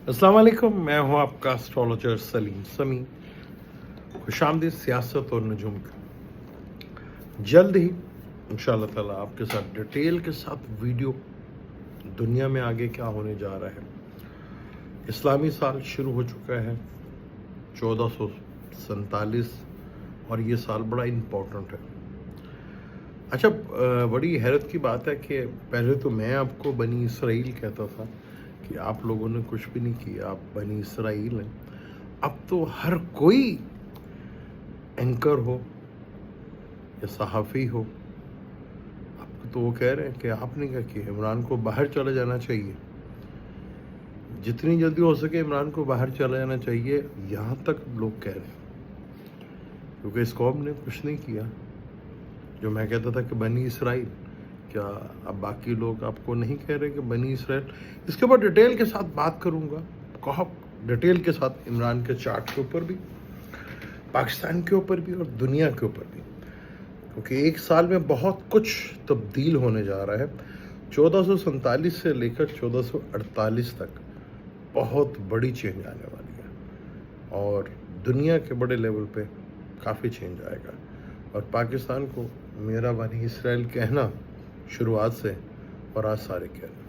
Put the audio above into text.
अस्सलाम वालेकुम, मैं हूं आपका एस्ट्रोलॉजर सलीम समी। खुशामदीद सियासत और नजूम का। जल्द ही इंशाअल्लाह ताला आपके साथ डिटेल के साथ वीडियो दुनिया में आगे क्या होने जा रहा है। इस्लामी साल शुरू हो चुका है 1447 और ये साल बड़ा इम्पोर्टेंट है। अच्छा, बड़ी हैरत की बात है कि पहले तो मैं आपको बनी इसराइल कहता था कि आप लोगों ने कुछ भी नहीं किया, आप बनी इसराइल हैं। अब तो हर कोई एंकर हो या सहाफ़ी हो, अब तो वो कह रहे हैं कि आपने क्या किया, इमरान को बाहर चले जाना चाहिए, जितनी जल्दी हो सके इमरान को बाहर चला जाना चाहिए, यहाँ तक लोग कह रहे हैं। क्योंकि इस कौम ने कुछ नहीं किया। जो मैं कहता था कि बनी इसराइल, क्या अब बाकी लोग आपको नहीं कह रहे कि बनी इसराइल? इसके ऊपर डिटेल के साथ बात करूंगा, बहुत डिटेल के साथ, इमरान के चार्ट के ऊपर भी, पाकिस्तान के ऊपर भी और दुनिया के ऊपर भी, क्योंकि एक साल में बहुत कुछ तब्दील होने जा रहा है। 1447 से लेकर 1448 तक बहुत बड़ी चेंज आने वाली है और दुनिया के बड़े लेवल पे काफ़ी चेंज आएगा। और पाकिस्तान को मेरा बनी इसराइल कहना शुरुआत से और आज सारे कह रहे हैं।